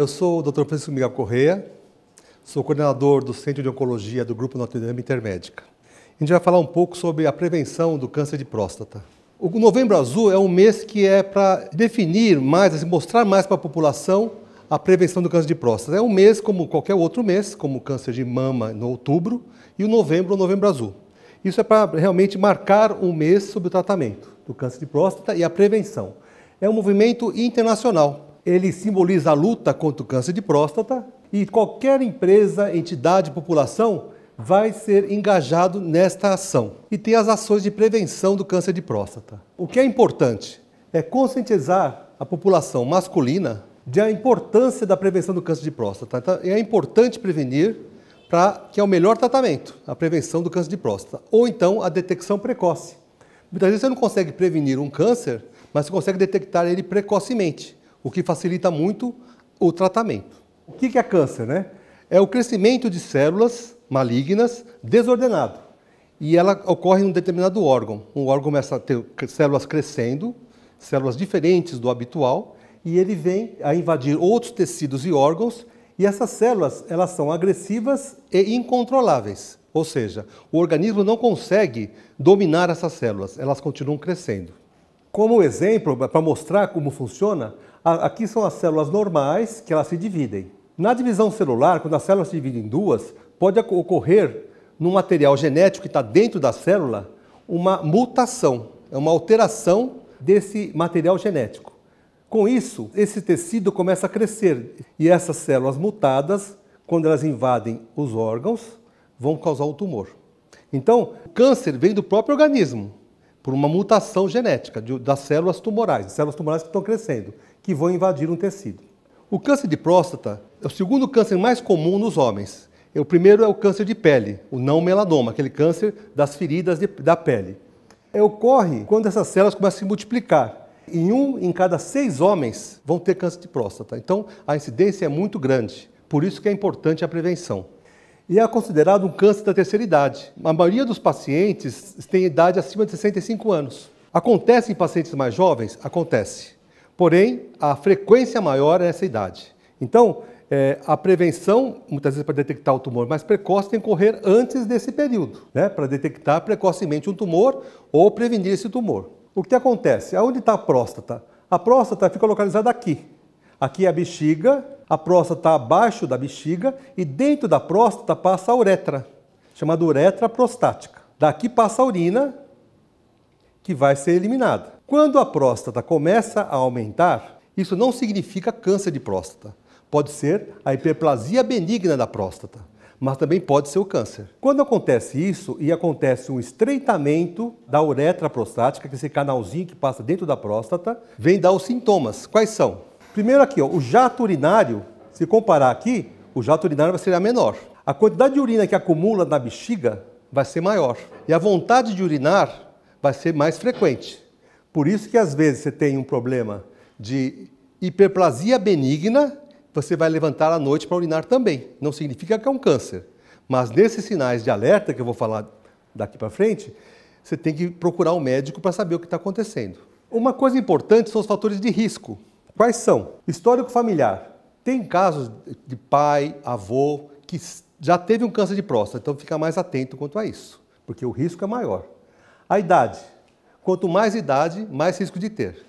eu sou o Dr. Francisco Miguel Correia, sou coordenador do Centro de Oncologia do Grupo Notre Dame Intermédica. A gente vai falar um pouco sobre a prevenção do câncer de próstata. O Novembro Azul é um mês que é para definir mais, mostrar mais para a população a prevenção do câncer de próstata. É um mês como qualquer outro mês, como o câncer de mama no outubro, e o Novembro Azul. Isso é para realmente marcar um mês sobre o tratamento do câncer de próstata e a prevenção. É um movimento internacional. Ele simboliza a luta contra o câncer de próstata e qualquer empresa, entidade, população vai ser engajado nesta ação. E tem as ações de prevenção do câncer de próstata. O que é importante é conscientizar a população masculina da importância da prevenção do câncer de próstata. Então, é importante prevenir para que é o melhor tratamento, a prevenção do câncer de próstata. Ou então a detecção precoce. Muitas vezes você não consegue prevenir um câncer, mas você consegue detectar ele precocemente, o que facilita muito o tratamento. O que é câncer, né? É o crescimento de células malignas desordenado. E ela ocorre em um determinado órgão. Um órgão começa a ter células crescendo, células diferentes do habitual, e ele vem a invadir outros tecidos e órgãos, e essas células elas são agressivas e incontroláveis. Ou seja, o organismo não consegue dominar essas células, elas continuam crescendo. Como exemplo, para mostrar como funciona, aqui são as células normais, que elas se dividem. Na divisão celular, quando as células se dividem em duas, pode ocorrer no material genético que está dentro da célula uma mutação, é uma alteração desse material genético. Com isso, esse tecido começa a crescer e essas células mutadas, quando elas invadem os órgãos, vão causar o tumor. Então, o câncer vem do próprio organismo, por uma mutação genética das células tumorais que estão crescendo, que vão invadir um tecido. O câncer de próstata é o segundo câncer mais comum nos homens. O primeiro é o câncer de pele, o não melanoma, aquele câncer das feridas da pele. Ocorre quando essas células começam a se multiplicar. Em cada 6 homens vão ter câncer de próstata. Então, a incidência é muito grande. Por isso que é importante a prevenção. E é considerado um câncer da terceira idade. A maioria dos pacientes tem idade acima de 65 anos. Acontece em pacientes mais jovens? Acontece. Porém, a frequência maior é essa idade. Então, a prevenção, muitas vezes para detectar o tumor mais precoce, tem que ocorrer antes desse período, né? Para detectar precocemente um tumor ou prevenir esse tumor. O que acontece? Aonde está a próstata? A próstata fica localizada aqui. Aqui é a bexiga, a próstata está abaixo da bexiga e dentro da próstata passa a uretra, chamada uretra prostática. Daqui passa a urina, que vai ser eliminada. Quando a próstata começa a aumentar, isso não significa câncer de próstata. Pode ser a hiperplasia benigna da próstata, mas também pode ser o câncer. Quando acontece isso e acontece um estreitamento da uretra prostática, que é esse canalzinho que passa dentro da próstata, vem dar os sintomas. Quais são? Primeiro aqui, o jato urinário, se comparar aqui, o jato urinário vai ser menor. A quantidade de urina que acumula na bexiga vai ser maior. E a vontade de urinar vai ser mais frequente. Por isso que às vezes você tem um problema de hiperplasia benigna, você vai levantar à noite para urinar também. Não significa que é um câncer. Mas nesses sinais de alerta, que eu vou falar daqui para frente, você tem que procurar um médico para saber o que está acontecendo. Uma coisa importante são os fatores de risco. Quais são? Histórico familiar. Tem casos de pai, avô, que já teve um câncer de próstata, então fica mais atento quanto a isso, porque o risco é maior. A idade. Quanto mais idade, mais risco de ter.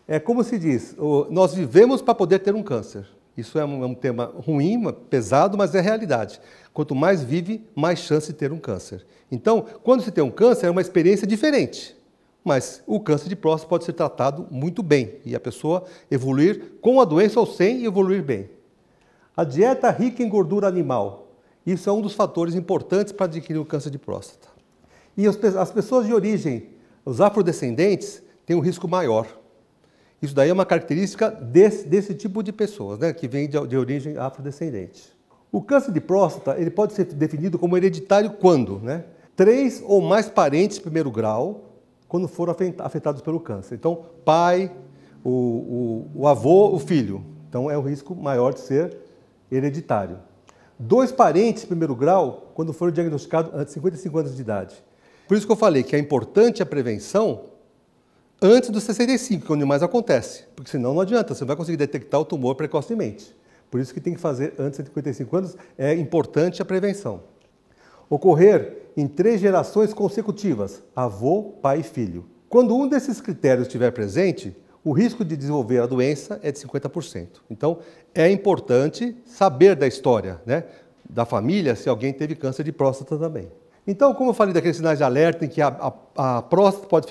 É como se diz, nós vivemos para poder ter um câncer. Isso é um tema ruim, pesado, mas é realidade. Quanto mais vive, mais chance de ter um câncer. Então, quando se tem um câncer, é uma experiência diferente. Mas o câncer de próstata pode ser tratado muito bem e a pessoa evoluir com a doença ou sem e evoluir bem. A dieta rica em gordura animal. Isso é um dos fatores importantes para adquirir o câncer de próstata. E as pessoas de origem, os afrodescendentes, têm um risco maior. Isso daí é uma característica desse tipo de pessoas, né, que vem de origem afrodescendente. O câncer de próstata ele pode ser definido como hereditário quando? 3 ou mais parentes de primeiro grau, quando foram afetados pelo câncer. Então, pai, o avô, o filho. Então, é o risco maior de ser hereditário. 2 parentes de primeiro grau, quando foram diagnosticados antes de 55 anos de idade. Por isso que eu falei que é importante a prevenção antes dos 65, que é onde mais acontece. Porque senão não adianta, você não vai conseguir detectar o tumor precocemente. Por isso que tem que fazer antes de 55 anos, é importante a prevenção. Ocorrer em 3 gerações consecutivas, avô, pai e filho. Quando um desses critérios estiver presente, o risco de desenvolver a doença é de 50%. Então, é importante saber da história, né, da família, se alguém teve câncer de próstata também. Então, como eu falei daqueles sinais de alerta em que a próstata pode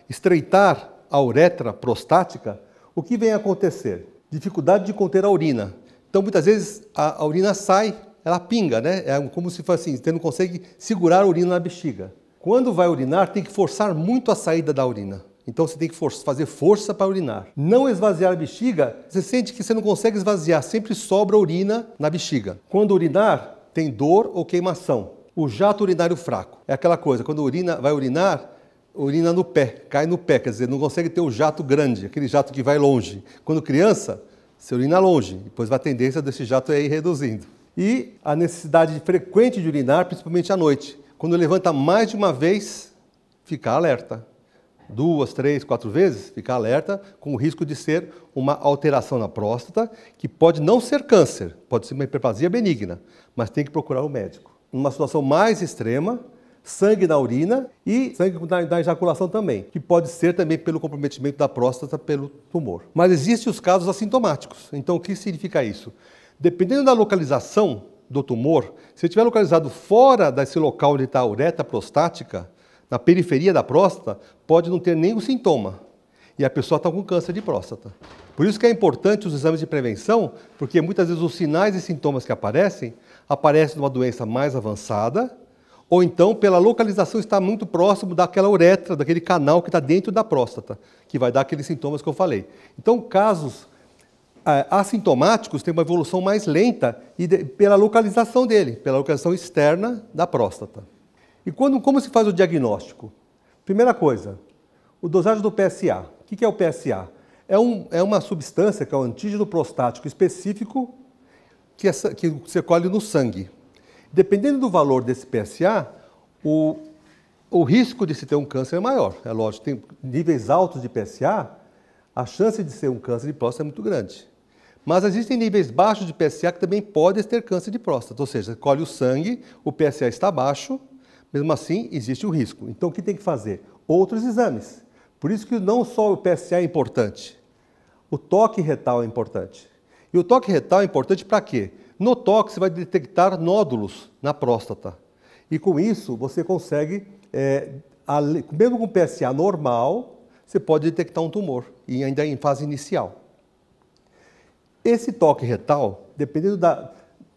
estreitar a uretra prostática, o que vem a acontecer? Dificuldade de conter a urina. Então, muitas vezes, a urina sai, ela pinga, né? É como se fosse assim, você não consegue segurar a urina na bexiga. Quando vai urinar, tem que forçar muito a saída da urina. Então, você tem que fazer força para urinar. Não esvaziar a bexiga, você sente que você não consegue esvaziar, sempre sobra urina na bexiga. Quando urinar, tem dor ou queimação. O jato urinário fraco é aquela coisa, quando vai urinar, urina no pé, cai no pé, quer dizer, não consegue ter o jato grande, aquele jato que vai longe. Quando criança, você urina longe, depois a tendência desse jato é ir reduzindo. E a necessidade frequente de urinar, principalmente à noite. Quando levanta mais de uma vez, fica alerta. 2, 3, 4 vezes, fica alerta com o risco de ser uma alteração na próstata, que pode não ser câncer, pode ser uma hiperplasia benigna, mas tem que procurar o médico. Numa situação mais extrema, sangue na urina e sangue na ejaculação também, que pode ser também pelo comprometimento da próstata pelo tumor. Mas existem os casos assintomáticos. Então, o que significa isso? Dependendo da localização do tumor, se estiver localizado fora desse local onde está a uretra prostática, na periferia da próstata, pode não ter nenhum sintoma. E a pessoa está com câncer de próstata. Por isso que é importante os exames de prevenção, porque muitas vezes os sinais e sintomas que aparecem numa doença mais avançada, ou então pela localização estar muito próximo daquela uretra, daquele canal que está dentro da próstata, que vai dar aqueles sintomas que eu falei. Então, casos assintomáticos têm uma evolução mais lenta pela localização dele, pela localização externa da próstata. E como se faz o diagnóstico? Primeira coisa, o dosagem do PSA. O que é o PSA? É uma substância que é o antígeno prostático específico que você colhe no sangue. Dependendo do valor desse PSA, o risco de se ter um câncer é maior. É lógico, tem níveis altos de PSA, a chance de ser um câncer de próstata é muito grande. Mas existem níveis baixos de PSA que também podem ter câncer de próstata. Ou seja, você colhe o sangue, o PSA está baixo, mesmo assim existe o risco. Então o que tem que fazer? Outros exames. Por isso que não só o PSA é importante, o toque retal é importante. E o toque retal é importante para quê? No toque você vai detectar nódulos na próstata. E com isso você consegue, mesmo com PSA normal, você pode detectar um tumor, e ainda em fase inicial. Esse toque retal, dependendo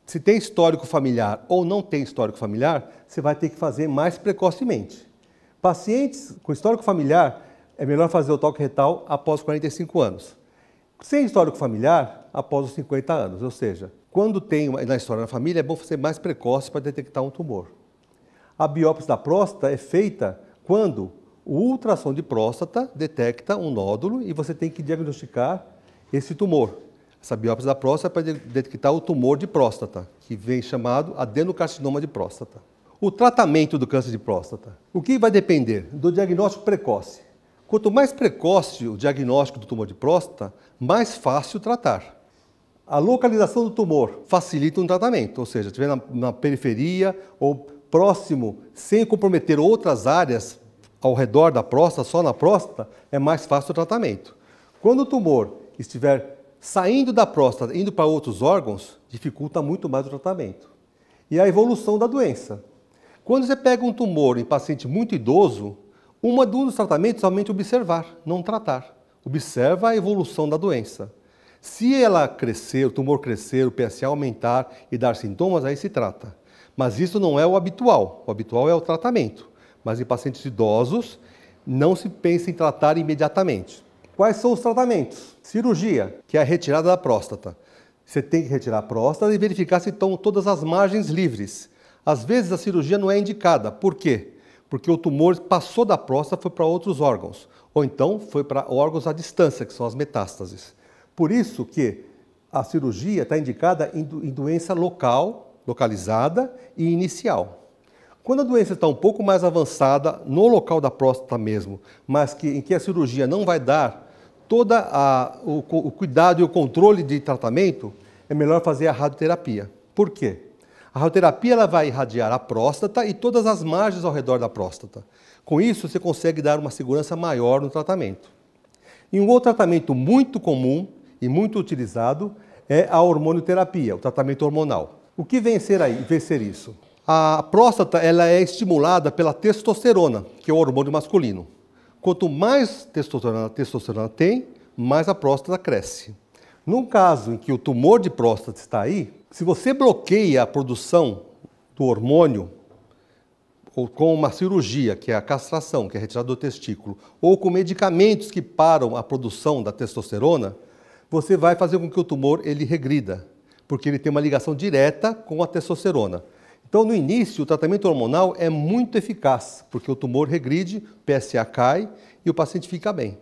se tem histórico familiar ou não tem histórico familiar, você vai ter que fazer mais precocemente. Pacientes com histórico familiar, é melhor fazer o toque retal após 45 anos. Sem histórico familiar, após os 50 anos. Ou seja, quando tem na história da família, é bom ser mais precoce para detectar um tumor. A biópsia da próstata é feita quando o ultrassom de próstata detecta um nódulo e você tem que diagnosticar esse tumor. Essa biópsia da próstata é para detectar o tumor de próstata, que vem chamado adenocarcinoma de próstata. O tratamento do câncer de próstata. O que vai depender? Do diagnóstico precoce. Quanto mais precoce o diagnóstico do tumor de próstata, mais fácil tratar. A localização do tumor facilita um tratamento, ou seja, se estiver na periferia ou próximo, sem comprometer outras áreas ao redor da próstata, só na próstata, é mais fácil o tratamento. Quando o tumor estiver saindo da próstata, indo para outros órgãos, dificulta muito mais o tratamento. E a evolução da doença. Quando você pega um tumor em paciente muito idoso, um dos tratamentos é somente observar, não tratar. Observa a evolução da doença. Se ela crescer, o tumor crescer, o PSA aumentar e dar sintomas, aí se trata. Mas isso não é o habitual. O habitual é o tratamento. Mas em pacientes idosos, não se pensa em tratar imediatamente. Quais são os tratamentos? Cirurgia, que é a retirada da próstata. Você tem que retirar a próstata e verificar se estão todas as margens livres. Às vezes a cirurgia não é indicada. Por quê? Porque o tumor passou da próstata e foi para outros órgãos. Ou então foi para órgãos à distância, que são as metástases. Por isso que a cirurgia está indicada em doença localizada e inicial. Quando a doença está um pouco mais avançada, no local da próstata mesmo, mas em que a cirurgia não vai dar todo o cuidado e o controle de tratamento, é melhor fazer a radioterapia. Por quê? A radioterapia ela vai irradiar a próstata e todas as margens ao redor da próstata. Com isso, você consegue dar uma segurança maior no tratamento. E um outro tratamento muito comum e muito utilizado é a hormonioterapia, o tratamento hormonal. O que vencer isso? A próstata ela é estimulada pela testosterona, que é o hormônio masculino. Quanto mais testosterona tem, mais a próstata cresce. Num caso em que o tumor de próstata está aí, se você bloqueia a produção do hormônio, ou com uma cirurgia, que é a castração, que é a retirada do testículo, ou com medicamentos que param a produção da testosterona, você vai fazer com que o tumor ele regrida, porque ele tem uma ligação direta com a testosterona. Então, no início, o tratamento hormonal é muito eficaz, porque o tumor regride, o PSA cai e o paciente fica bem.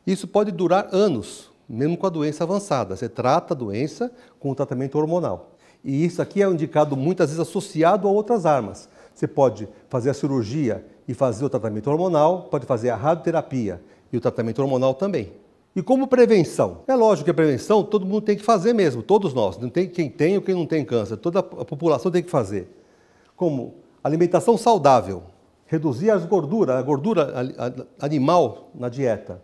Isso pode durar anos, mesmo com a doença avançada. Você trata a doença com o tratamento hormonal. E isso aqui é indicado muitas vezes associado a outras armas. Você pode fazer a cirurgia e fazer o tratamento hormonal, pode fazer a radioterapia e o tratamento hormonal também. E como prevenção? É lógico que a prevenção todo mundo tem que fazer mesmo, todos nós. Não tem quem tem ou quem não tem câncer, toda a população tem que fazer. Como alimentação saudável, reduzir a gordura animal na dieta,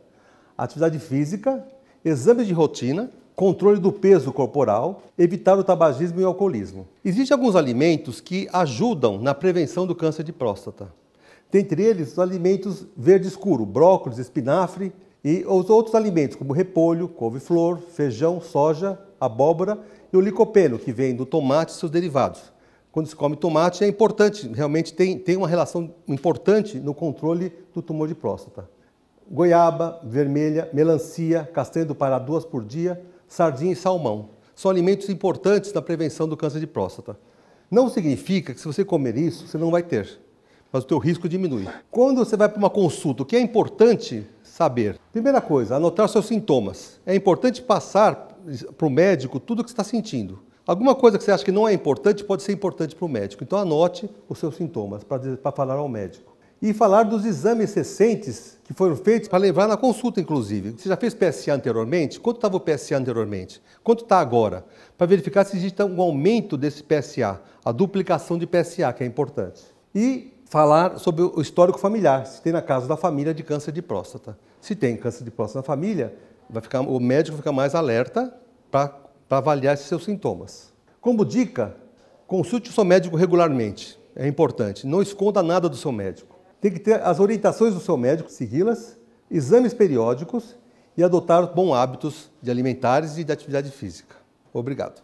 atividade física, exames de rotina, controle do peso corporal, evitar o tabagismo e o alcoolismo. Existem alguns alimentos que ajudam na prevenção do câncer de próstata. Dentre eles, os alimentos verde escuro, brócolis, espinafre e os outros alimentos, como repolho, couve-flor, feijão, soja, abóbora e o licopeno, que vem do tomate e seus derivados. Quando se come tomate é importante, realmente tem uma relação importante no controle do tumor de próstata. Goiaba, vermelha, melancia, castanha do Pará 2 por dia, sardinha e salmão. São alimentos importantes na prevenção do câncer de próstata. Não significa que se você comer isso, você não vai ter, mas o teu risco diminui. Quando você vai para uma consulta, o que é importante saber? Primeira coisa, anotar seus sintomas. É importante passar para o médico tudo o que você está sentindo. Alguma coisa que você acha que não é importante pode ser importante para o médico. Então anote os seus sintomas para falar ao médico. E falar dos exames recentes que foram feitos para levar na consulta, inclusive. Você já fez PSA anteriormente? Quanto estava o PSA anteriormente? Quanto está agora? Para verificar se existe um aumento desse PSA, a duplicação de PSA, que é importante. E falar sobre o histórico familiar, se tem na casa da família de câncer de próstata. Se tem câncer de próstata na família, o médico fica mais alerta para avaliar esses seus sintomas. Como dica, consulte o seu médico regularmente. É importante. Não esconda nada do seu médico. Tem que ter as orientações do seu médico, segui-las, exames periódicos e adotar bons hábitos de alimentares e de atividade física. Obrigado.